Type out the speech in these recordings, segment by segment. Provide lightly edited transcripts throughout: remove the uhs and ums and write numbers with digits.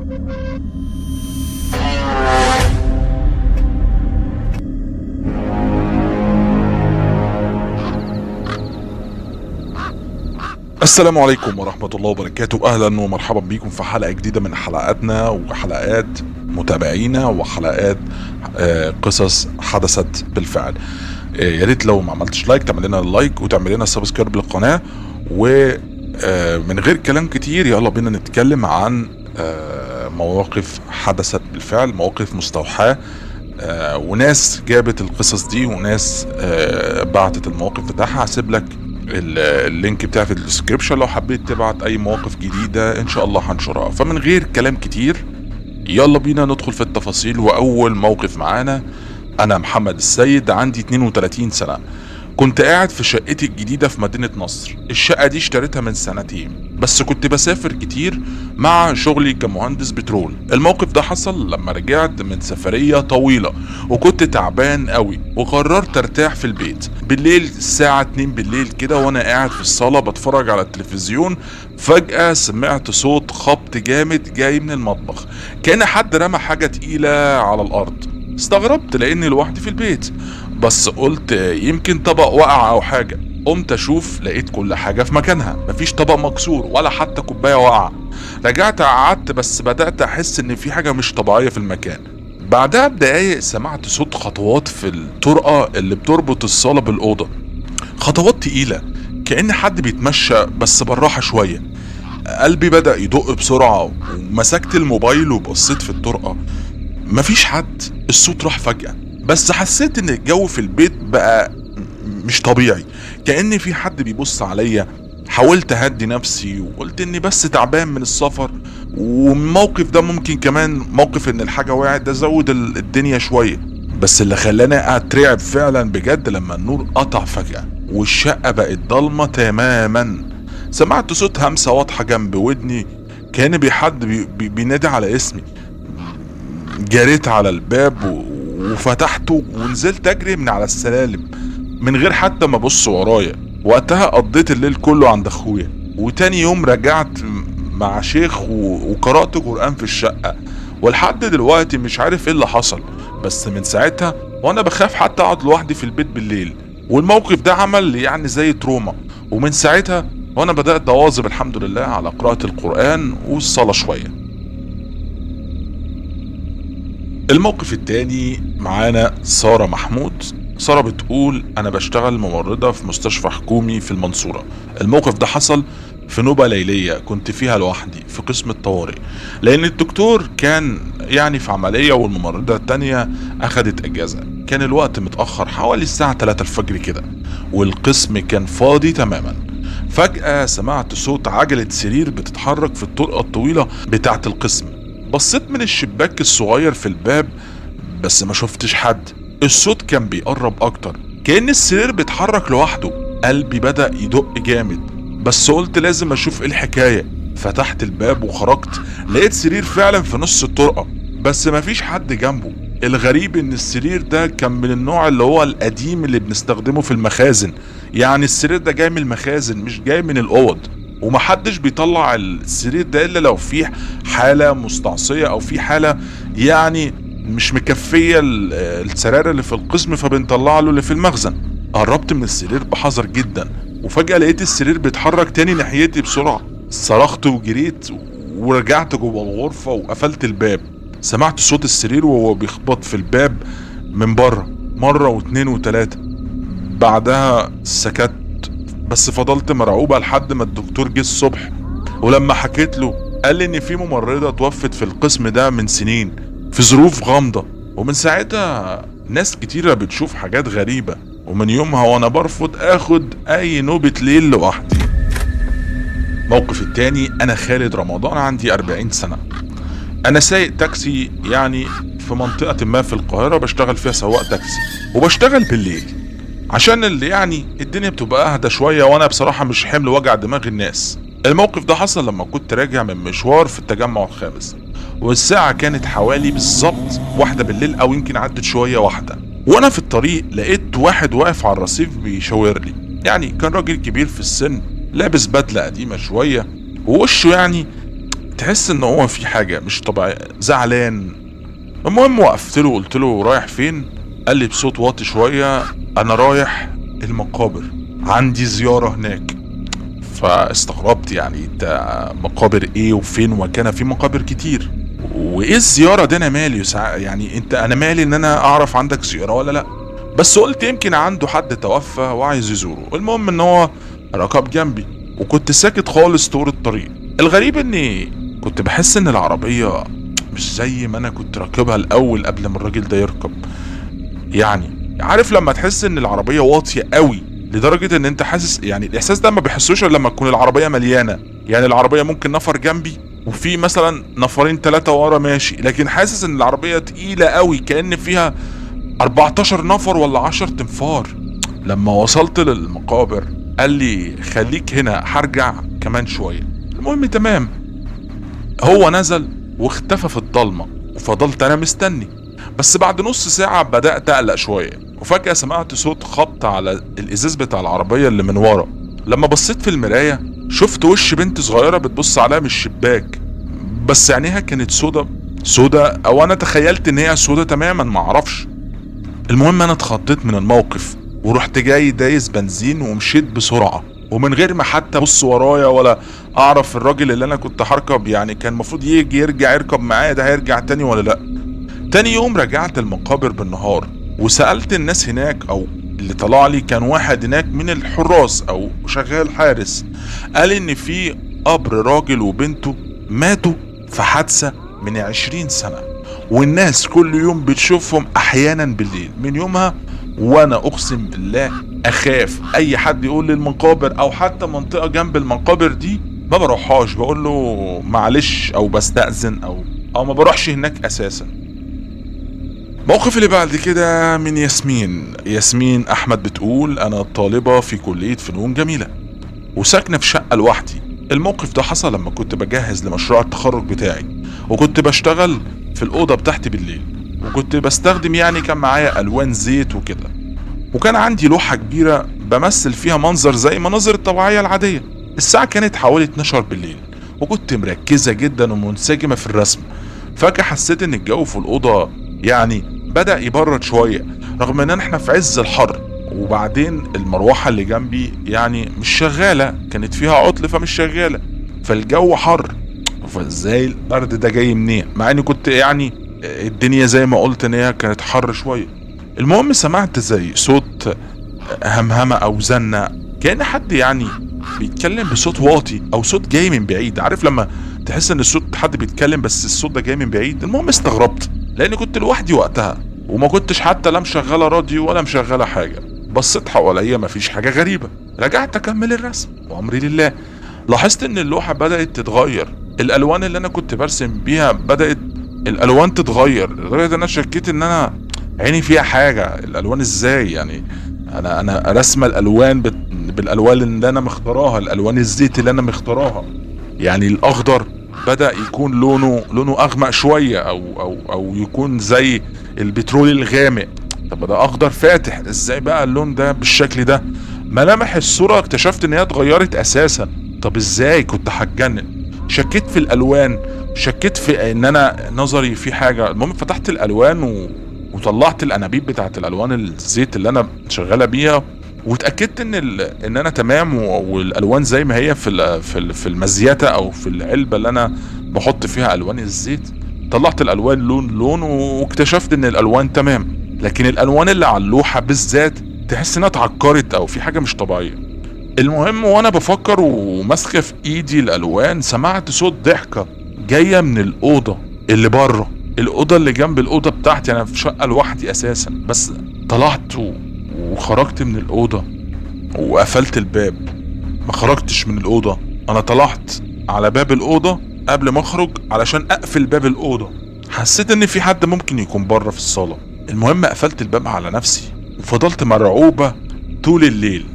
السلام عليكم ورحمة الله وبركاته. أهلا ومرحبا بكم في حلقة جديدة من حلقاتنا وحلقات متابعينا وحلقات قصص حدثت بالفعل. يا ريت لو ما عملتش لايك تعمل لنا اللايك وتعمل لنا سبسكرايب للقناة. ومن غير كلام كتير يلا بينا نتكلم عن مواقف حدثت بالفعل، مواقف مستوحاة، وناس جابت القصص دي وناس بعتت المواقف بتاعها. هسيب لك اللينك بتاعي في الديسكريبشن لو حبيت تبعت اي مواقف جديدة ان شاء الله هنشرها. فمن غير كلام كتير يلا بينا ندخل في التفاصيل. واول موقف معانا، انا محمد السيد، عندي 32 سنة. كنت قاعد في شقتي الجديدة في مدينة نصر. الشقة دي اشتريتها من سنتين، بس كنت بسافر كتير مع شغلي كمهندس بترول. الموقف ده حصل لما رجعت من سفرية طويلة وكنت تعبان قوي، وقررت ارتاح في البيت بالليل الساعة 2 بالليل كده، وانا قاعد في الصالة بتفرج على التلفزيون. فجأة سمعت صوت خبط جامد جاي من المطبخ، كان حد رمى حاجة تقيلة على الارض. استغربت لاني لوحدي في البيت، بس قلت يمكن طبق وقع او حاجة. قمت اشوف، لقيت كل حاجة في مكانها، مفيش طبق مكسور ولا حتى كوباية وقع. رجعت قعدت، بس بدأت احس ان في حاجة مش طبيعية في المكان. بعدها بدقايق سمعت صوت خطوات في الطرقة اللي بتربط الصالة بالأوضة، خطوات تقيلة كأن حد بيتمشى بس بالراحة شوية. قلبي بدأ يدق بسرعة ومسكت الموبايل وبصيت في الطرقة، مفيش حد. الصوت راح فجأة، بس حسيت ان الجو في البيت بقى مش طبيعي، كأن في حد بيبص عليا. حاولت اهدي نفسي وقلت اني بس تعبان من السفر، والموقف ده ممكن كمان موقف ان الحاجة وقعت ده زود الدنيا شوية. بس اللي خلاني اترعب فعلا بجد لما النور قطع فجأة والشقة بقت ضلمة تماما. سمعت صوت همسة واضحة جنب ودني، كان حد بينادي على اسمي. جريت على الباب وفتحته ونزلت اجري من على السلالم من غير حتى ما ابص ورايا. وقتها قضيت الليل كله عند اخويا، وتاني يوم رجعت مع شيخ وقرأت قرآن في الشقة. ولحد دلوقتي مش عارف ايه اللي حصل، بس من ساعتها وانا بخاف حتى اقعد لوحدي في البيت بالليل. والموقف ده عمل يعني زي تروما، ومن ساعتها وانا بدأت اواظب الحمد لله على قراءة القرآن والصلاة شوية. الموقف التاني معانا سارة محمود. سارة بتقول انا بشتغل ممرضة في مستشفى حكومي في المنصورة. الموقف ده حصل في نوبة ليلية كنت فيها لوحدي في قسم الطوارئ، لان الدكتور كان يعني في عملية والممرضة التانية اخدت اجازة. كان الوقت متأخر حوالي الساعة 3 الفجر كده، والقسم كان فاضي تماما. فجأة سمعت صوت عجلة سرير بتتحرك في الطرقة الطويلة بتاعة القسم. بصيت من الشباك الصغير في الباب بس ما شفتش حد. الصوت كان بيقرب اكتر، كأن السرير بيتحرك لوحده. قلبي بدأ يدق جامد، بس قلت لازم اشوف ايه الحكاية. فتحت الباب وخرجت، لقيت سرير فعلا في نص الطرقة بس مفيش حد جنبه. الغريب ان السرير ده كان من النوع اللي هو القديم اللي بنستخدمه في المخازن، يعني السرير ده جاي من المخازن مش جاي من الاوض. ومحدش بيطلع السرير ده الا لو في حالة مستعصية او في حالة يعني مش مكفية السرير اللي في القسم، فبنطلع له اللي في المخزن. قربت من السرير بحذر جدا، وفجأة لقيت السرير بيتحرك تاني ناحيتي بسرعة. صرخت وجريت ورجعت جوه الغرفة وقفلت الباب. سمعت صوت السرير وهو بيخبط في الباب من بره مرة واتنين وتلاتة. بعدها سكت، بس فضلت مرعوبة لحد ما الدكتور جه الصبح. ولما حكيت له قال لي ان في ممرضة توفت في القسم ده من سنين في ظروف غامضة. ومن ساعتها ناس كتيرة بتشوف حاجات غريبة، ومن يومها وانا برفض اخد اي نوبة ليل لوحدي. موقف التاني، انا خالد رمضان، عندي 40 سنة. انا سايق تاكسي يعني في منطقة ما في القاهرة، بشتغل فيها سواق تاكسي وبشتغل بالليل عشان اللي يعني الدنيا بتبقى اهدى شوية، وانا بصراحة مش حمل وجع دماغ الناس. الموقف ده حصل لما كنت راجع من مشوار في التجمع الخامس، والساعة كانت حوالي بالظبط 1 بالليل او يمكن عدت شوية 1. وانا في الطريق لقيت واحد واقف على الرصيف بيشاور لي. يعني كان راجل كبير في السن، لابس بدلة قديمة شوية، ووشه يعني تحس ان هو في حاجة مش طبيعية، زعلان. المهم وقفت له وقلت له رايح فين؟ قال لي بصوت واطي شوية انا رايح المقابر، عندي زيارة هناك. فاستغربت، يعني انت مقابر ايه وفين؟ وكان في مقابر كتير، وايه الزيارة دي؟ انا مالي يعني انا مالي ان انا اعرف عندك زيارة ولا لا؟ بس قلت يمكن عنده حد توفى وعايز يزوره. المهم ان هو ركب جنبي وكنت ساكت خالص طول الطريق. الغريب اني كنت بحس ان العربية مش زي ما انا كنت راكبها الاول قبل ما الراجل ده يركب. يعني عارف لما تحس ان العربية واطية قوي لدرجة ان انت حاسس، يعني الاحساس ده ما بيحسوش الا لما تكون العربية مليانة. يعني العربية ممكن نفر جنبي وفي مثلا نفرين 3 ورا ماشي، لكن حاسس ان العربية تقيلة قوي كأن فيها 14 نفر ولا 10 تنفار. لما وصلت للمقابر قال لي خليك هنا هرجع كمان شوية. المهم تمام، هو نزل واختفى في الضلمة وفضلت انا مستني. بس بعد نص ساعة بدأت اقلق شوية، وفجأة سمعت صوت خبط على الازاز بتاع العربية اللي من ورا. لما بصيت في المراية شفت وش بنت صغيرة بتبص عليا من الشباك، بس عينيها كانت سودا، او انا تخيلت ان هي سودا تماما، معرفش. المهم انا اتخضيت من الموقف ورحت جاي دايس بنزين ومشيت بسرعة، ومن غير ما حتى ابص ورايا ولا اعرف الراجل اللي انا كنت هركب يعني كان المفروض يرجع يركب معايا ده هيرجع تاني ولا لا. تاني يوم رجعت المقابر بالنهار وسألت الناس هناك، او اللي طلع لي كان واحد هناك من الحراس او شغال حارس، قال ان في قبر راجل وبنته ماتوا في حادثة من 20 سنة، والناس كل يوم بتشوفهم احيانا بالليل. من يومها وانا اقسم بالله اخاف اي حد يقول لي المقابر او حتى منطقة جنب المقابر دي ما بروحهاش، بقول له معلش او بستأذن او ما بروحش هناك اساسا. موقف اللي بعد كده من ياسمين احمد، بتقول انا طالبة في كلية فنون جميلة وساكنة في شقة لوحدي. الموقف ده حصل لما كنت بجهز لمشروع التخرج بتاعي، وكنت بشتغل في الأوضة بتاعتي بالليل، وكنت بستخدم يعني كان معايا ألوان زيت وكده، وكان عندي لوحة كبيرة بمثل فيها منظر زي مناظر الطبيعية العادية. الساعة كانت حوالي 12 بالليل وكنت مركزة جدا ومنسجمة في الرسم. فجأة حسيت ان الجو في الأوضة يعني بدأ يبرد شوية رغم ان احنا في عز الحر، وبعدين المروحة اللي جنبي يعني مش شغالة، كانت فيها عطل فمش شغالة، فالجو حر. فازاي البرد ده جاي منين؟ مع اني كنت يعني الدنيا زي ما قلت ان هي كانت حر شوية. المهم سمعت زي صوت همهمة او زنة، كأن حد يعني بيتكلم بصوت واطي او صوت جاي من بعيد. عارف لما تحس ان الصوت حد بيتكلم بس الصوت ده جاي من بعيد؟ المهم استغربت لاني كنت لوحدي وقتها وما كنتش حتى لا مشغله راديو ولا مشغله حاجه. بصيت حواليا مفيش حاجه غريبه، رجعت اكمل الرسم وامري لله. لاحظت ان اللوحه بدات تتغير، الالوان اللي انا كنت برسم بيها بدات الالوان تتغير لدرجه ان انا شكيت ان انا عيني فيها حاجه. الالوان ازاي يعني؟ انا رسمه الالوان بالالوان اللي انا مختاراها، الالوان الزيت اللي انا مختاراها. يعني الاخضر بدأ يكون لونه اغمق شوية او يكون زي البترول الغامق. طب ده اخضر فاتح، ازاي بقى اللون ده بالشكل ده؟ ملامح الصورة اكتشفت ان هي اتغيرت اساسا. طب ازاي؟ كنت هتجنن. شكيت في الالوان، شكيت في ان انا نظري في حاجة. المهم فتحت الالوان وطلعت الانابيب بتاعت الالوان الزيت اللي انا شغالة بيها، واتاكدت ان انا تمام والالوان زي ما هي في المزيته او في العلبه اللي انا بحط فيها الوان الزيت. طلعت الالوان لون واكتشفت ان الالوان تمام، لكن الالوان اللي على اللوحه بالذات تحس انها اتعكرت او في حاجه مش طبيعيه. المهم وانا بفكر وماسكه في ايدي الالوان سمعت صوت ضحكه جايه من الاوضه اللي بره، الاوضه اللي جنب الاوضه بتاعتي. انا في شقه لوحدي اساسا، بس طلعت وخرجت من الأوضة وقفلت الباب. ما خرجتش من الأوضة، أنا طلعت على باب الأوضة قبل ما أخرج علشان أقفل باب الأوضة. حسيت إن في حد ممكن يكون بره في الصالة. المهم قفلت الباب على نفسي وفضلت مرعوبة طول الليل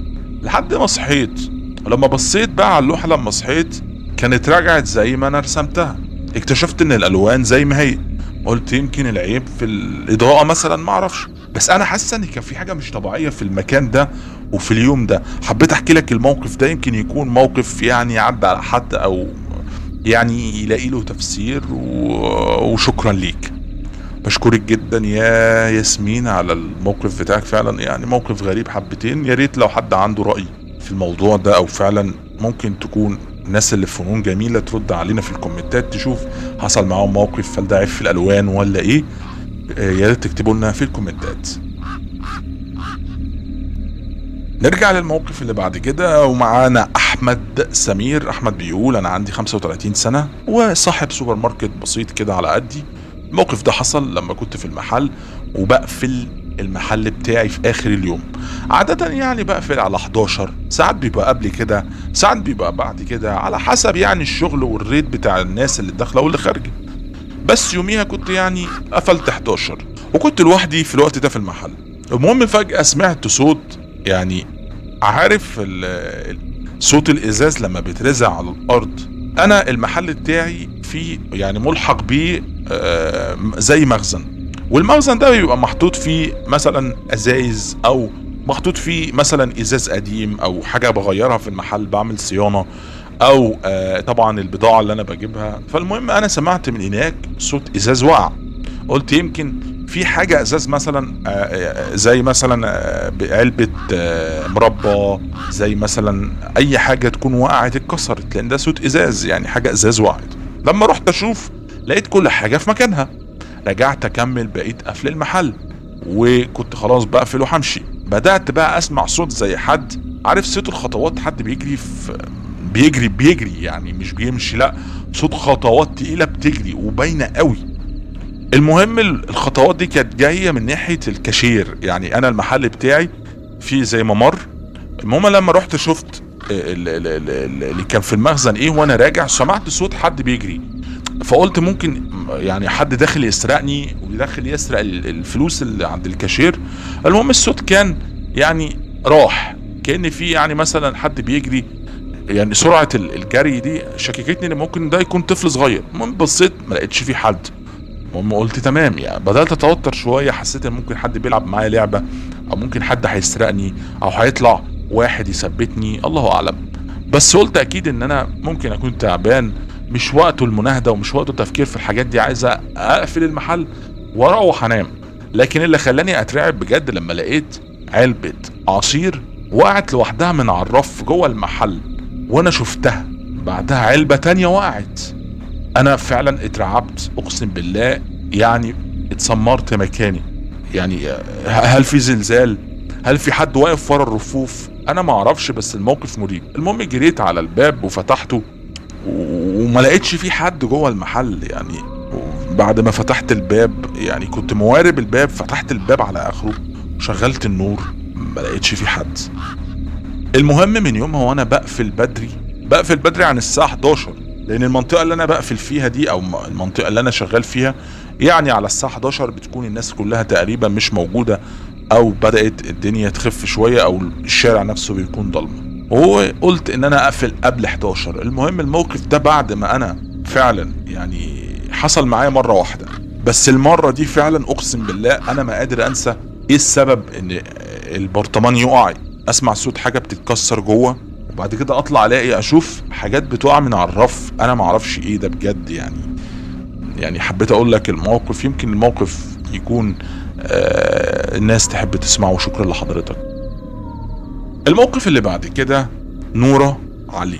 لحد ما صحيت. ولما بصيت بقى على اللوحة لما صحيت كانت رجعت زي ما أنا رسمتها. اكتشفت إن الألوان زي ما هي. قلت يمكن العيب في الإضاءة مثلا، معرفش، بس انا حاسه ان كان في حاجه مش طبيعيه في المكان ده وفي اليوم ده. حبيت احكي لك الموقف ده، يمكن يكون موقف يعني عدى على حد او يعني يلاقي له تفسير وشكرا ليك. بشكرك جدا يا ياسمين على الموقف بتاعك، فعلا يعني موقف غريب حبتين. يا ريت لو حد عنده رأي في الموضوع ده، او فعلا ممكن تكون الناس اللي في فنون جميلة ترد علينا في الكومنتات، تشوف حصل معاهم موقف، هل ده عيب في الالوان ولا ايه. يا ريت تكتبوا لنا في الكومنتات. نرجع للموقف اللي بعد كده، ومعانا احمد سمير. احمد بيقول انا عندي 35 سنة وصاحب سوبر ماركت بسيط كده على قدي. الموقف ده حصل لما كنت في المحل وبقفل المحل بتاعي في اخر اليوم. عادة يعني بقفل على 11، ساعات بيبقى قبل كده، ساعات بيبقى بعد كده، على حسب يعني الشغل والريت بتاع الناس اللي داخله واللي خارجه. بس يوميها كنت يعني قفلت 11 وكنت لوحدي في الوقت ده في المحل. المهم فجأة سمعت صوت، يعني عارف صوت الازاز لما بيترزع على الارض. انا المحل بتاعي فيه يعني ملحق بيه زي مخزن، والمخزن ده بيبقى محطوط فيه مثلا ازايز، او محطوط فيه مثلا ازاز قديم او حاجه بغيرها في المحل، بعمل صيانه، او طبعا البضاعه اللي انا بجيبها. فالمهم انا سمعت من هناك صوت ازاز وقع. قلت يمكن في حاجة ازاز مثلا، زي مثلا علبة مربى، زي مثلا اي حاجة تكون وقعت اتكسرت، لان ده صوت ازاز، يعني حاجة ازاز وقعت. لما رحت اشوف لقيت كل حاجة في مكانها. رجعت اكمل بقيت قفل المحل وكنت خلاص بقفل وهمشي. بدأت بقى اسمع صوت زي حد، عارف صوت الخطوات، حد بيجري بيجري يعني مش بيمشي، لا، صوت خطوات تقيلة بتجري وباينة قوي. المهم الخطوات دي كانت جايه من ناحيه الكاشير، يعني انا المحل بتاعي فيه زي ممر. المهم لما رحت شفت اللي كان في المخزن ايه، وانا راجع سمعت صوت حد بيجري. فقلت ممكن يعني حد داخل يسرقني وداخل يسرق الفلوس اللي عند الكاشير. المهم الصوت كان يعني راح، كأن في يعني مثلا حد بيجري، يعني سرعه الجري دي شككتني ان ممكن ده يكون طفل صغير. المهم بصيت ما لقيتش في حد. المهم قلت تمام، يعني بدأت اتوتر شوية، حسيت ان ممكن حد بيلعب معايا لعبة، او ممكن حد هيسرقني، او هيطلع واحد يثبتني، الله اعلم. بس قلت اكيد ان انا ممكن اكون تعبان، مش وقته المناهدة ومش وقته التفكير في الحاجات دي، عايز اقفل المحل واروح انام. لكن اللي خلاني اترعب بجد لما لقيت علبة عصير وقعت لوحدها من على الرف جوه المحل، وانا شفتها بعدها علبة تانية وقعت. انا فعلا اترعبت اقسم بالله، يعني اتسمرت مكاني. يعني هل في زلزال؟ هل في حد واقف ورا الرفوف؟ انا ما اعرفش، بس الموقف مريب. المهم جريت على الباب وفتحته وما لقيتش في حد جوه المحل. يعني بعد ما فتحت الباب، يعني كنت موارب الباب، فتحت الباب على اخره وشغلت النور، ما لقيتش في حد. المهم من يومها وانا بقفل بدري عن الساعة 11، لان المنطقة اللي انا بقفل فيها دي، او المنطقة اللي انا شغال فيها، يعني على الساعة 11 بتكون الناس كلها تقريبا مش موجودة، او بدأت الدنيا تخف شوية، او الشارع نفسه بيكون ضلمة. وقلت ان انا اقفل قبل 11. المهم الموقف ده بعد ما انا فعلا يعني حصل معايا مرة واحدة، بس المرة دي فعلا اقسم بالله انا ما قادر انسى ايه السبب ان البرطمان يقع، اسمع صوت حاجة بتتكسر جوه، وبعد كده اطلع الاقي اشوف حاجات بتقع من على الرف، انا ما اعرفش ايه ده بجد. يعني حبيت اقول لك الموقف، يمكن الموقف يكون الناس تحب تسمعه. شكرا لحضرتك. الموقف اللي بعد كده نورة علي.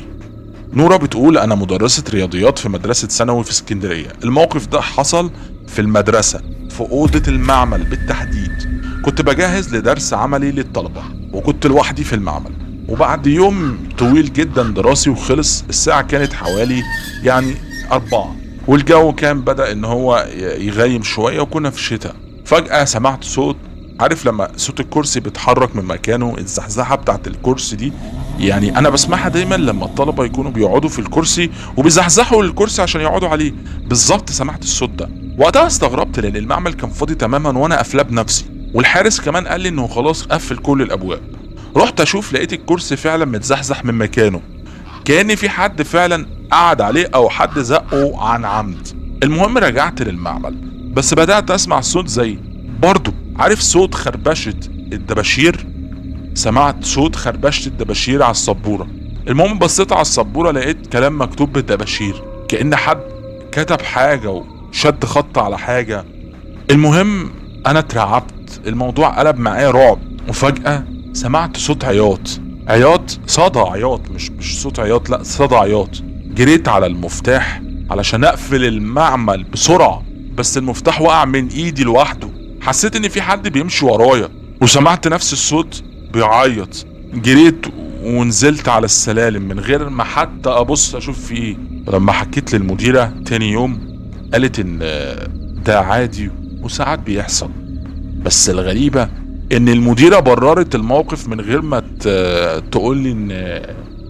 نورة بتقول انا مدرسة رياضيات في مدرسة ثانوي في اسكندرية. الموقف ده حصل في المدرسة في اوضة المعمل بالتحديد. كنت بجهز لدرس عملي للطلبة وكنت لوحدي في المعمل، وبعد يوم طويل جدا دراسي وخلص، الساعة كانت حوالي يعني 4 والجو كان بدأ ان هو يغيم شوية وكنا في الشتاء. فجأة سمعت صوت، عارف لما صوت الكرسي بيتحرك من مكانه، الزحزحة بتاعت الكرسي دي، يعني انا بسمعها دايما لما الطلبة يكونوا بيقعدوا في الكرسي وبيزحزحوا الكرسي عشان يقعدوا عليه. بالظبط سمعت الصوت ده. وقتها استغربت لان المعمل كان فاضي تماما وانا قافلاه بنفسي، والحارس كمان قال لي انه خلاص قفل كل الابواب. رحت اشوف لقيت الكرسي فعلا متزحزح من مكانه، كأن في حد فعلا قعد عليه او حد زقه عن عمد. المهم رجعت للمعمل، بس بدأت اسمع صوت زي برضو عارف صوت خربشة الدباشير. سمعت صوت خربشة الدباشير على السبورة. المهم بصيت على السبورة لقيت كلام مكتوب بالدباشير. كأن حد كتب حاجة وشد خط على حاجة. المهم انا اترعبت، الموضوع قلب معايا رعب، وفجأة سمعت صوت عياط صدى عياط، مش صوت عياط، لا صدى عياط. جريت على المفتاح علشان اقفل المعمل بسرعة، بس المفتاح وقع من ايدي لوحده. حسيت ان في حد بيمشي ورايا، وسمعت نفس الصوت بيعيط. جريت ونزلت على السلالم من غير ما حتى ابص اشوف في ايه. لما حكيت للمديرة تاني يوم قالت ان ده عادي وساعات بيحصل. بس الغريبة ان المديرة بررت الموقف من غير ما تقولي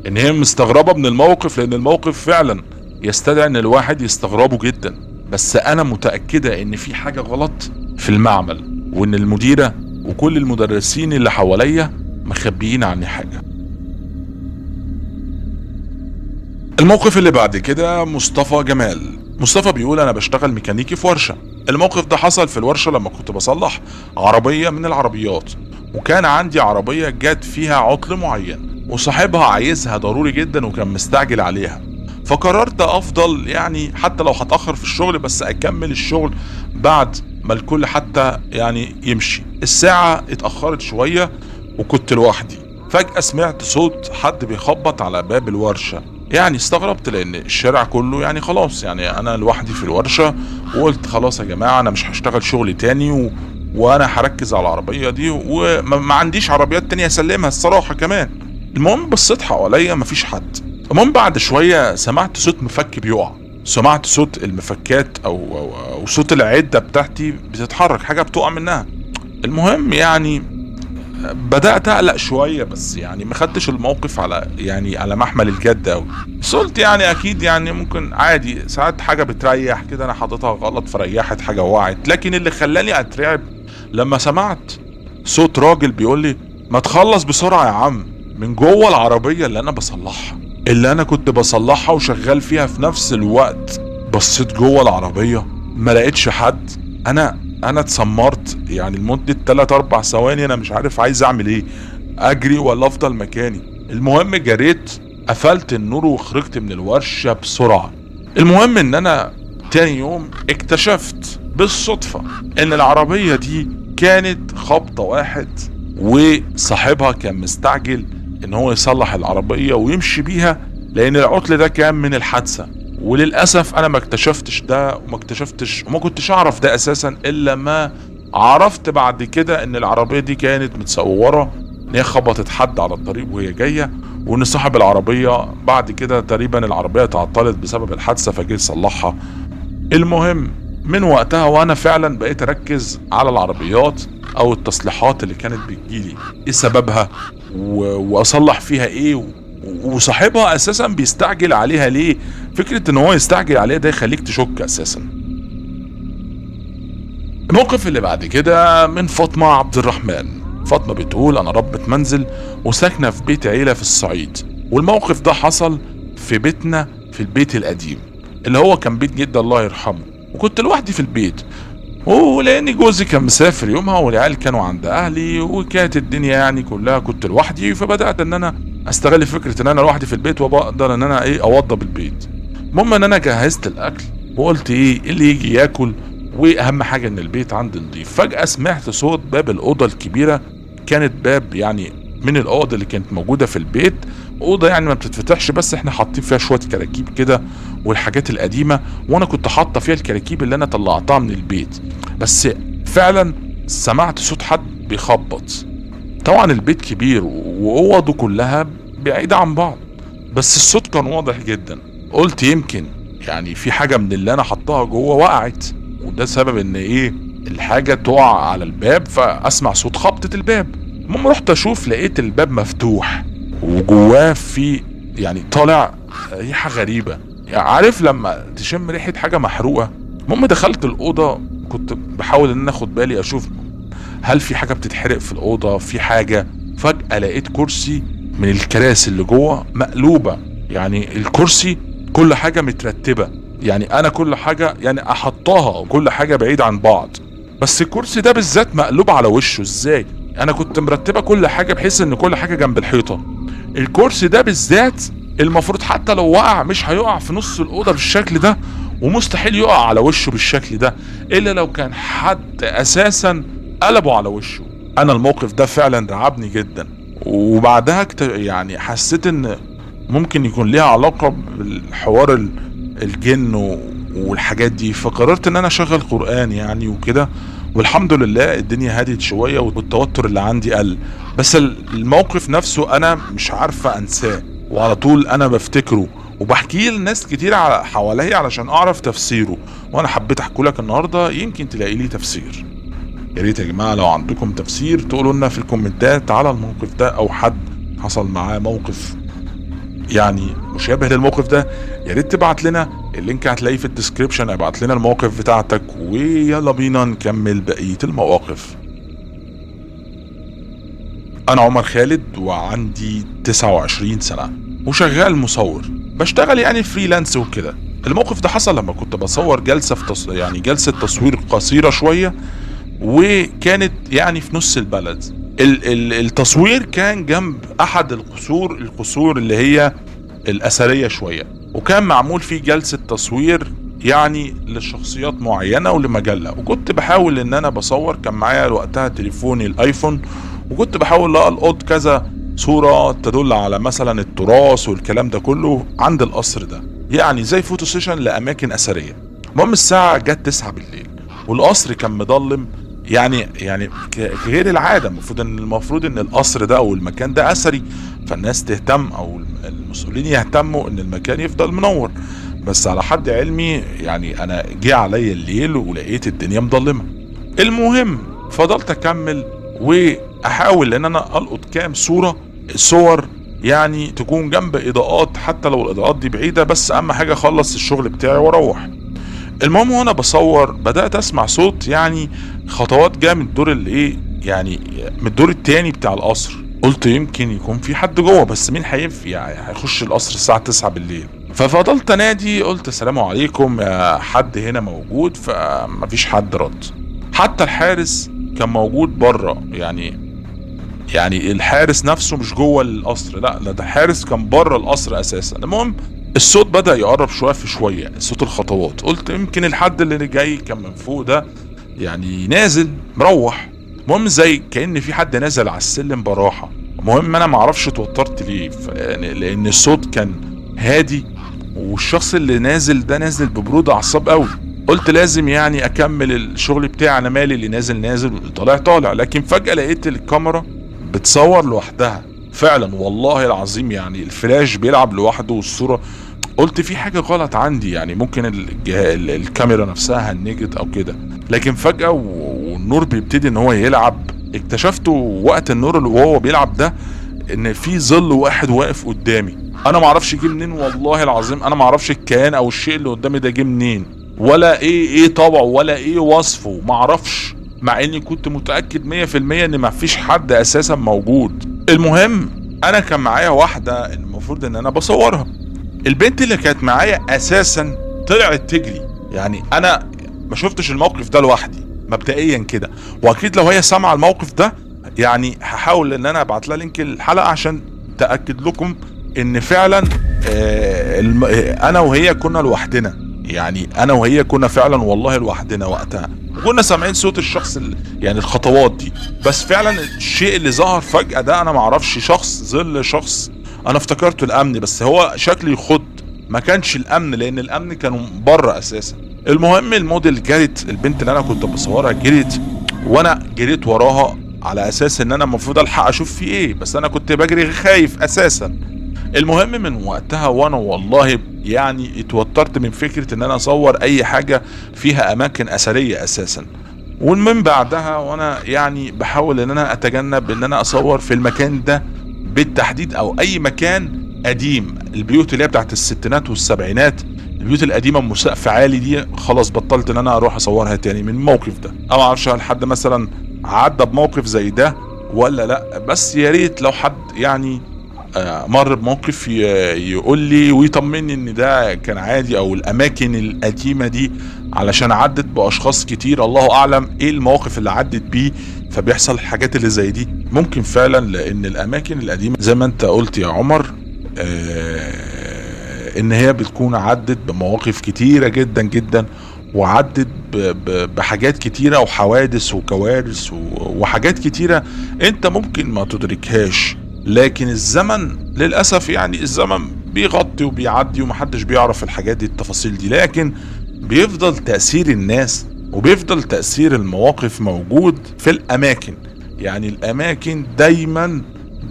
ان هي مستغربة من الموقف، لان الموقف فعلا يستدعي ان الواحد يستغربه جدا. بس انا متأكدة ان في حاجة غلط في المعمل، وان المديرة وكل المدرسين اللي حواليا مخبيين عني حاجة. الموقف اللي بعد كده مصطفى جمال. مصطفى بيقول انا بشتغل ميكانيكي في ورشة. الموقف ده حصل في الورشة لما كنت بصلح عربية من العربيات، وكان عندي عربية جات فيها عطل معين وصاحبها عايزها ضروري جدا وكان مستعجل عليها. فقررت افضل يعني حتى لو هتأخر في الشغل بس اكمل الشغل بعد ما الكل حتى يعني يمشي. الساعة اتأخرت شوية وكنت لوحدي. فجأة سمعت صوت حد بيخبط على باب الورشة. يعني استغربت لان الشارع كله يعني خلاص، يعني انا لوحدي في الورشة، وقلت خلاص يا جماعة انا مش هشتغل شغل تاني وانا هركز على العربية دي، وما عنديش عربيات تانية اسلمها الصراحة كمان. المهم بصيت حواليا مفيش حد. المهم بعد شوية سمعت صوت مفك بيقع، سمعت صوت المفكات او صوت العدة بتاعتي بتتحرك، حاجة بتقع منها. المهم يعني بدأت اقلق شوية، بس يعني ما خدتش الموقف على محمل الجد قوي. بس قلت يعني اكيد يعني ممكن عادي، ساعات حاجة بتريح كده انا حاططها غلط فريحت، حاجة وقعت. لكن اللي خلاني اترعب لما سمعت صوت راجل بيقول لي ما تخلص بسرعة يا عم، من جوه العربية اللي انا كنت بصلحها وشغال فيها في نفس الوقت. بصيت جوه العربية ما لقيتش حد. انا اتسمرت يعني لمدة 3-4 ثواني، انا مش عارف عايز اعمل ايه، اجري ولا افضل مكاني. المهم جريت قفلت النور وخرجت من الورشة بسرعة. المهم ان انا تاني يوم اكتشفت بالصدفة ان العربية دي كانت خبطة واحد، وصاحبها كان مستعجل ان هو يصلح العربية ويمشي بيها لان العطل ده كان من الحادثة. وللأسف انا ما اكتشفتش ده وما كنتش اعرف ده اساسا الا ما عرفت بعد كده ان العربية دي كانت متصورة ان هي خبطت حد على الطريق وهي جاية، وان صاحب العربية بعد كده تقريبا العربية تعطلت بسبب الحادثة فجه يصلحها. المهم من وقتها وانا فعلا بقيت اركز على العربيات او التصليحات اللي كانت بتجيلي ايه سببها واصلح فيها ايه وصاحبها اساسا بيستعجل عليها ليه. فكرة ان هو يستعجل عليها ده يخليك تشك اساسا. الموقف اللي بعد كده من فاطمة عبد الرحمن. فاطمة بتقول انا ربة منزل وساكنة في بيت عيلة في الصعيد، والموقف ده حصل في بيتنا في البيت القديم اللي هو كان بيت جدي الله يرحمه، وكنت لوحدي في البيت ولاني جوزي كان مسافر يومها والعيال كانوا عند اهلي وكانت الدنيا يعني كلها كنت لوحدي. فبدأت ان انا استغل فكرة ان انا لوحدي في البيت وبقدر ان انا اوضب البيت. المهم ان انا جهزت الاكل وقلت اللي يجي ياكل، واهم حاجة ان البيت عندي نضيف. فجأة سمعت صوت باب الاوضة الكبيرة، كانت باب يعني من الاوض اللي كانت موجودة في البيت، اوضة يعني ما بتتفتحش بس احنا حاطين فيها شوية كراكيب كده والحاجات القديمة، وانا كنت حاطة فيها الكراكيب اللي انا طلعتها من البيت. بس فعلا سمعت صوت حد بيخبط. طبعا البيت كبير واوضه كلها بعيدة عن بعض، بس الصوت كان واضح جدا. قلت يمكن يعني في حاجة من اللي انا حطها جوه وقعت، وده سبب ان الحاجة تقع على الباب فاسمع صوت خبطة الباب. المهم رحت اشوف لقيت الباب مفتوح وجواه في يعني طالع ريحة غريبة، يعني عارف لما تشم ريحة حاجة محروقة. المهم دخلت الأوضة كنت بحاول ان اخد بالي اشوف هل في حاجة بتتحرق في الأوضة، في حاجة. فجأة لقيت كرسي من الكراسي اللي جوه مقلوبة، يعني الكرسي كل حاجة مترتبة، يعني انا كل حاجة يعني احطها كل حاجة بعيد عن بعض، بس الكرسي ده بالذات مقلوب على وشه. ازاي؟ انا كنت مرتبة كل حاجة بحيث ان كل حاجة جنب الحيطة، الكرسي ده بالذات المفروض حتى لو وقع مش هيقع في نص الأوضة بالشكل ده، ومستحيل يقع على وشه بالشكل ده إلا لو كان حد أساسا قلبه على وشه. أنا الموقف ده فعلا رعبني جدا، وبعدها يعني حسيت إن ممكن يكون ليها علاقة بالحوار الجن والحاجات دي، فقررت ان انا اشغل قرآن يعني وكده، والحمد لله الدنيا هدت شوية والتوتر اللي عندي قل. بس الموقف نفسه انا مش عارفة انساه، وعلى طول انا بفتكره وبحكيه لناس كتير حواليا علشان اعرف تفسيره، وانا حبيت احكي لك النهارده يمكن تلاقي لي تفسير. يا ريت يا جماعة لو عندكم تفسير تقولوا لنا في الكومنتات على الموقف ده، او حد حصل معاه موقف يعني مشابه للموقف ده يا ريت تبعت لنا. اللينك هتلاقيه في الديسكريبشن، ابعت لنا المواقف بتاعتك ويلا بينا نكمل بقية المواقف. انا عمر خالد وعندي 29 سنة وشغال مصور، بشتغل يعني فريلانس وكده. الموقف ده حصل لما كنت بصور جلسة في يعني جلسة تصوير قصيرة شوية، وكانت يعني في نص البلد. التصوير كان جنب احد القصور اللي هي الاثرية شوية، وكان معمول فيه جلسة تصوير يعني لشخصيات معينة ولمجلة. وكنت بحاول ان انا بصور، كان معايا وقتها تليفوني الايفون، وكنت بحاول القط كذا صورة تدل على مثلا التراث والكلام ده كله عند القصر ده، يعني زي فوتو سيشن لاماكن اثرية. المهم الساعة جت 9 بالليل والقصر كان مضلم، يعني غير العادة. المفروض ان القصر ده او المكان ده اثري، فالناس تهتم او المسؤولين يهتموا ان المكان يفضل منور. بس على حد علمي يعني انا جه عليا الليل ولقيت الدنيا مضلمة. المهم فضلت اكمل واحاول ان انا القط كام صور يعني تكون جنب اضاءات، حتى لو الاضاءات دي بعيدة، بس اهم حاجة اخلص الشغل بتاعي واروح. المهم وانا بصور بدأت اسمع صوت يعني خطوات جايه من الدور اللي ايه يعني من الدور التاني بتاع القصر. قلت يمكن يكون في حد جوه، بس مين يعني هيخش القصر الساعة 9 بالليل؟ ففضلت انادي، قلت السلام عليكم يا حد هنا موجود؟ فمفيش حد رد. حتى الحارس كان موجود بره، يعني الحارس نفسه مش جوه القصر، لا ده الحارس كان بره القصر اساسا. المهم الصوت بدأ يقرب شوية في شوية، صوت الخطوات. قلت يمكن الحد اللي جاي كان من فوق ده يعني نازل مروح. المهم زي كأن في حد نازل على السلم براحة. المهم انا معرفش اتوترت ليه، لان الصوت كان هادي، والشخص اللي نازل ده نازل ببرود اعصاب قوي. قلت لازم يعني اكمل الشغل بتاعي، انا مالي اللي نازل طالع. لكن فجأة لقيت الكاميرا بتصور لوحدها فعلا، والله العظيم يعني الفلاش بيلعب لوحده والصورة. قلت في حاجة غلط عندي، يعني ممكن الكاميرا نفسها هنجت او كده. لكن فجأة والنور بيبتدي ان هو يلعب، اكتشفته وقت النور اللي وهو بيلعب ده ان في ظل واحد واقف قدامي. انا معرفش جه منين، والله العظيم انا معرفش الكيان او الشيء اللي قدامي ده جه منين، ولا ايه طبعه، ولا ايه وصفه، معرفش، مع اني كنت متأكد 100% ان مفيش حد اساسا موجود. المهم انا كان معايا واحدة المفروض ان انا بصورها. البنت اللي كانت معايا اساسا طلعت تجري. يعني انا ما شفتش الموقف ده لوحدي مبدئيا كده، واكيد لو هي سامعه الموقف ده يعني هحاول ان انا ابعت لها لينك الحلقه عشان تاكد لكم ان فعلا انا وهي كنا لوحدنا. يعني انا وهي كنا فعلا والله لوحدنا وقتها، وكنا سامعين صوت الشخص يعني الخطوات دي. بس فعلا الشيء اللي ظهر فجأة ده انا معرفش، ظل شخص انا افتكرته الامن، بس هو شكلي يخض، ما كانش الامن لان الامن كانوا بره اساسا. المهم الموديل جرت، البنت اللي انا كنت بصورها جرت، وانا جريت وراها على اساس ان انا المفروض الحق اشوف في ايه، بس انا كنت بجري خايف اساسا. المهم من وقتها وانا والله يعني اتوترت من فكرة ان انا اصور اي حاجة فيها اماكن اثرية اساسا. ومن بعدها وانا يعني بحاول ان انا اتجنب ان انا اصور في المكان ده بالتحديد، او اي مكان قديم. البيوت اللي هي بتاعت الستينات والسبعينات، البيوت القديمة ام سقف عالي دي، خلاص بطلت ان انا اروح اصورها تاني من الموقف ده. انا معرفش هل حد مثلا عدى بموقف زي ده ولا لا، بس يا ريت لو حد يعني مر بموقف يقول لي ويطمني ان ده كان عادي، او الاماكن القديمة دي علشان عدت باشخاص كتير، الله اعلم ايه المواقف اللي عدت بيه فبيحصل الحاجات اللي زي دي. ممكن فعلا لان الاماكن القديمة زي ما انت قلت يا عمر ان هي بتكون عدت بمواقف كتيرة جدا جدا، وعدت بحاجات كتيرة وحوادث وكوارث وحاجات كتيرة انت ممكن ما تدركهاش. لكن الزمن للأسف يعني الزمن بيغطي وبيعدي ومحدش بيعرف الحاجات دي التفاصيل دي، لكن بيفضل تأثير الناس وبيفضل تأثير المواقف موجود في الأماكن. يعني الأماكن دايما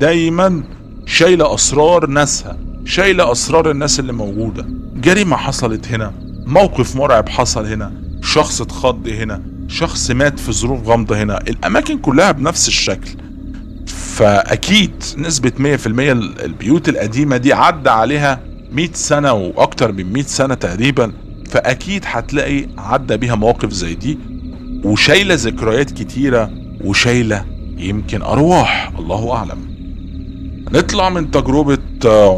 دايما شايلة أسرار ناسها، شايلة أسرار الناس اللي موجودة. جريمة حصلت هنا، موقف مرعب حصل هنا، شخص اتخض هنا، شخص مات في ظروف غامضة هنا. الأماكن كلها بنفس الشكل. فأكيد نسبة 100% البيوت القديمة دي عدى عليها 100 سنة وأكتر من 100 سنة تقريبا، فأكيد هتلاقي عدى بيها مواقف زي دي، وشايلة ذكريات كتيرة، وشايلة يمكن أرواح، الله أعلم. نطلع من تجربة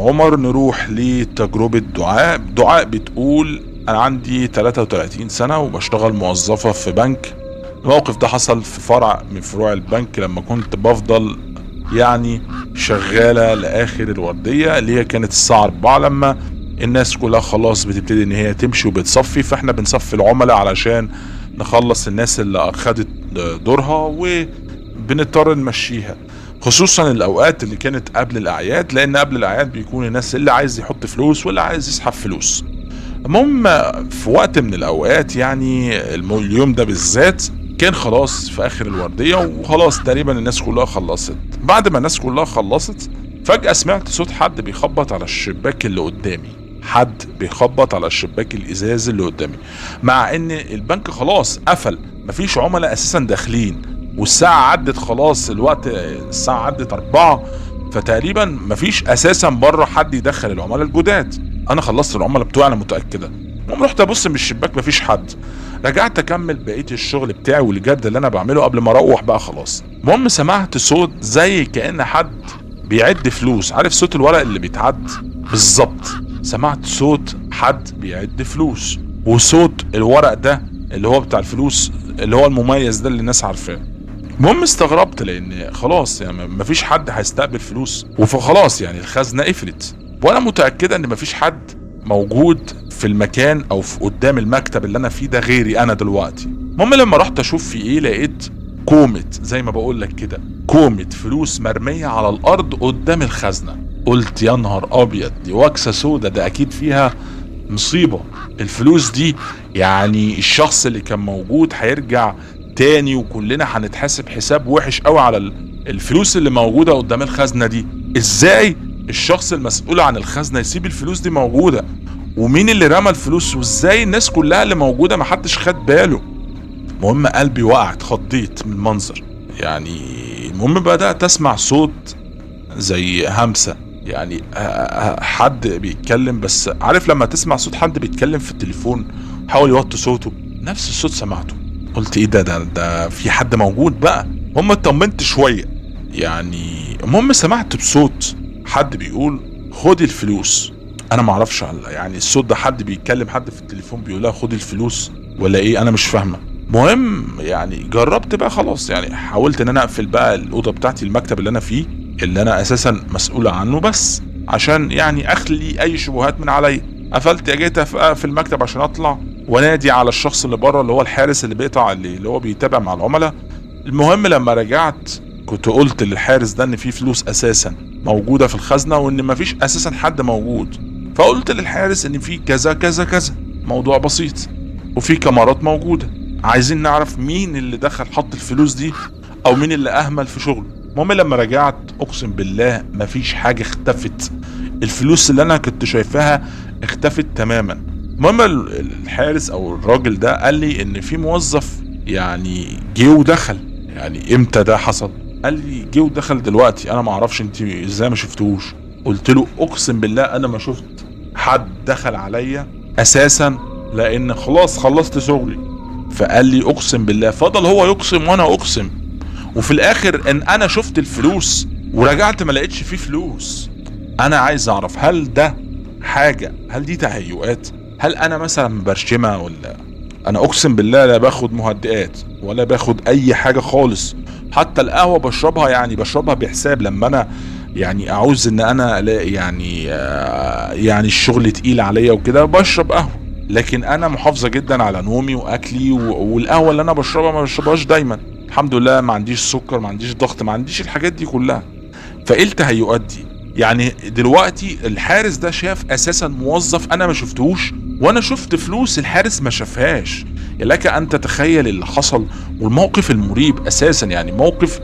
عمر نروح لتجربة دعاء. دعاء بتقول أنا عندي 33 سنة وبشتغل موظفة في بنك. الموقف ده حصل في فرع من فروع البنك لما كنت بفضل يعني شغالة لآخر الوردية اللي هي كانت الساعة 4، لما الناس كلها خلاص بتبتدي ان هي تمشي وبتصفي، فاحنا بنصفي العملاء علشان نخلص الناس اللي اخدت دورها وبنضطر نمشيها، خصوصا الاوقات اللي كانت قبل الاعياد، لان قبل الاعياد بيكون الناس اللي عايز يحط فلوس واللي عايز يسحب فلوس. المهم في وقت من الاوقات يعني اليوم ده بالذات كان خلاص في اخر الوردية وخلاص تقريبا الناس كلها خلصت. بعد ما الناس كلها خلصت فجأة سمعت صوت حد بيخبط على الشباك اللي قدامي، حد بيخبط على الشباك الازاز اللي قدامي، مع ان البنك خلاص قفل، مفيش عملاء اساسا داخلين، والساعة عدت خلاص، الوقت الساعة عدت 4، فتقريبا مفيش اساسا بره حد يدخل العملاء الجداد. انا خلصت العملاء بتوعي انا متأكدة. المهم رحت ابص من الشباك مفيش حد، رجعت اكمل بقية الشغل بتاعي والجد اللي انا بعمله قبل ما اروح بقى خلاص. المهم سمعت صوت زي كأن حد بيعد فلوس، عارف صوت الورق اللي بيتعد بالظبط، سمعت صوت حد بيعد فلوس، وصوت الورق ده اللي هو بتاع الفلوس اللي هو المميز ده اللي الناس عارفاه. المهم استغربت لان خلاص يعني مفيش حد هيستقبل فلوس، وفخلاص يعني الخزنة قفلت، وانا متأكدة ان مفيش حد موجود في المكان او في قدام المكتب اللي انا فيه ده غيري انا دلوقتي. المهم لما رحت اشوف في ايه لقيت كومة، زي ما بقول لك كده، كومة فلوس مرمية على الارض قدام الخزنة. قلت يا نهار ابيض، دي وكسة سودة، ده اكيد فيها مصيبة. الفلوس دي يعني الشخص اللي كان موجود هيرجع تاني وكلنا هنتحاسب حساب وحش قوي على الفلوس اللي موجودة قدام الخزنة دي. ازاي الشخص المسؤول عن الخزنة يسيب الفلوس دي موجودة؟ ومين اللي رمى الفلوس؟ وازاي الناس كلها اللي موجودة محدش خد باله؟ المهم قلبي وقع، اتخضيت من المنظر يعني. المهم بدأت اسمع صوت زي همسة، يعني حد بيتكلم، بس عارف لما تسمع صوت حد بيتكلم في التليفون حاول يوطي صوته، نفس الصوت سمعته. قلت ايه ده في حد موجود بقى. المهم اطمنت شوية يعني. المهم سمعت بصوت حد بيقول خد الفلوس. انا معرفش يعني الصوت ده حد بيتكلم حد في التليفون بيقول لها خد الفلوس ولا ايه، انا مش فاهمه. مهم يعني جربت بقى خلاص، يعني حاولت ان انا اقفل بقى الاوضه بتاعتي، المكتب اللي انا فيه اللي انا اساسا مسؤول عنه، بس عشان يعني اخلي اي شبهات من عليا. قفلت، جيت في المكتب عشان اطلع ونادي على الشخص اللي بره اللي هو الحارس اللي بيقطع اللي هو بيتابع مع العملاء. المهم لما رجعت كنت قلت للحارس ده ان في فلوس اساسا موجوده في الخزنه وان مفيش اساسا حد موجود. فقلت للحارس ان في كذا كذا كذا، موضوع بسيط، وفي كاميرات موجوده، عايزين نعرف مين اللي دخل حط الفلوس دي او مين اللي اهمل في شغله. المهم لما رجعت اقسم بالله مفيش حاجه اختفت، الفلوس اللي انا كنت شايفاها اختفت تماما. المهم الحارس او الراجل ده قال لي ان في موظف يعني جه ودخل. يعني امتى ده حصل؟ قال لي جه ودخل دلوقتي، انا ما اعرفش انت ازاي ما شفتوش. قلت له اقسم بالله انا ما شفت حد دخل عليا اساسا لان خلاص خلصت شغلي. فقال لي اقسم بالله، فضل هو يقسم وانا اقسم، وفي الاخر ان انا شفت الفلوس ورجعت ما لقيتش فيه فلوس. انا عايز اعرف هل ده حاجة، هل دي تهيؤات، هل انا مثلا مبرشمة، ولا انا اقسم بالله لا باخد مهدئات ولا باخد اي حاجة خالص. حتى القهوة بشربها يعني بشربها بحساب، لما انا يعني اعوز ان انا الاقي يعني الشغل تقيل عليا وكده بشرب قهوه، لكن انا محافظه جدا على نومي واكلي والقهوه اللي انا بشربها ما بشربهاش دايما. الحمد لله ما عنديش سكر، ما عنديش ضغط، ما عنديش الحاجات دي كلها. فايه التهيؤات دي؟ يعني دلوقتي الحارس ده شاف اساسا موظف انا ما شفتهوش، وانا شفت فلوس الحارس ما شافهاش. لك ان تتخيل اللي حصل، والموقف المريب اساسا، يعني موقف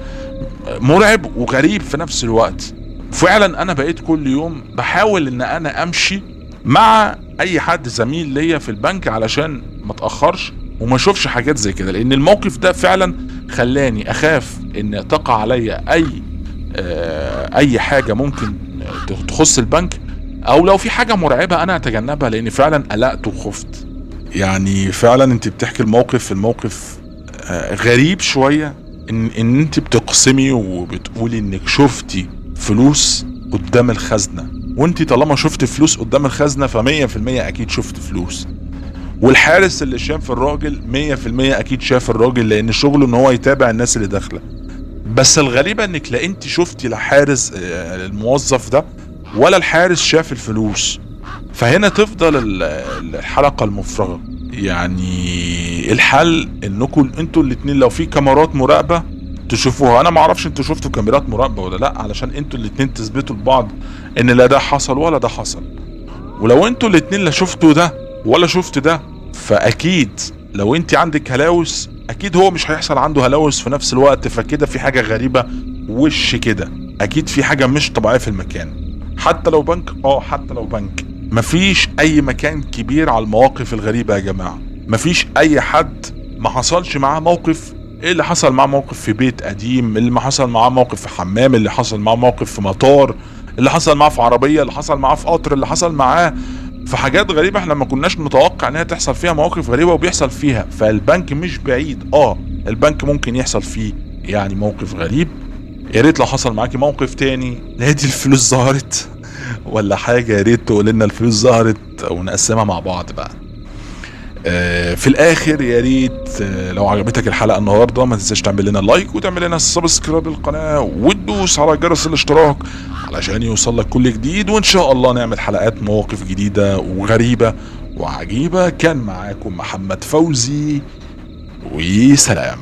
مرعب وغريب في نفس الوقت. فعلا انا بقيت كل يوم بحاول ان انا امشي مع اي حد زميل ليا في البنك علشان ما اتاخرش وما اشوفش حاجات زي كده، لان الموقف ده فعلا خلاني اخاف ان تقع عليا اي حاجه ممكن تخص البنك، او لو في حاجه مرعبه انا اتجنبها، لان فعلا قلقت وخفت. يعني فعلا انت بتحكي الموقف غريب شويه، ان انت بتقسمي وبتقولي انك شفتي فلوس قدام الخزنه، وانت طالما شفت فلوس قدام الخزنه ف100% اكيد شفت فلوس. والحارس اللي شاف الراجل 100% اكيد شاف الراجل، لان شغله ان هو يتابع الناس اللي داخله. بس الغريبه انك لا انت شفتي الحارس الموظف ده، ولا الحارس شاف الفلوس. فهنا تفضل الحلقه المفرغه. يعني الحل انكم انتوا الاتنين لو في كاميرات مراقبه تشوفوها. انا ما اعرفش انتوا شفتوا كاميرات مراقبه ولا لا، علشان انتوا الاتنين تثبتوا لبعض ان لا ده حصل ولا ده حصل. ولو انتوا الاتنين لا شفتوا ده ولا شفت ده، فاكيد لو انت عندك هلاوس اكيد هو مش هيحصل عنده هلاوس في نفس الوقت. فكده في حاجه غريبه، وش كده اكيد في حاجه مش طبيعيه في المكان. حتى لو بنك، حتى لو بنك، مفيش اي مكان كبير على المواقف الغريبه يا جماعه. مفيش اي حد ما حصلش معاه موقف. ايه اللي حصل معاه موقف في بيت قديم، اللي ما حصل معاه موقف في حمام، اللي حصل معاه موقف في مطار، اللي حصل معاه في عربيه، اللي حصل معاه في قطر، اللي حصل معاه في حاجات غريبه احنا ما كناش متوقع انها تحصل فيها مواقف غريبه وبيحصل فيها. فالبنك مش بعيد، البنك ممكن يحصل فيه يعني موقف غريب. يا ريت لو حصل معاكي موقف تاني لقيتي الفلوس ظهرت ولا حاجه، يا ريت تقول لنا الفلوس ظهرت ونقسمها مع بعض بقى. في الاخر يا ريت لو عجبتك الحلقه النهارده ما تنساش تعمل لنا لايك وتعمل لنا سبسكرايب للقناه وتدوس على جرس الاشتراك علشان يوصل لك كل جديد. وان شاء الله نعمل حلقات مواقف جديده وغريبه وعجيبه. كان معاكم محمد فوزي، وسلام.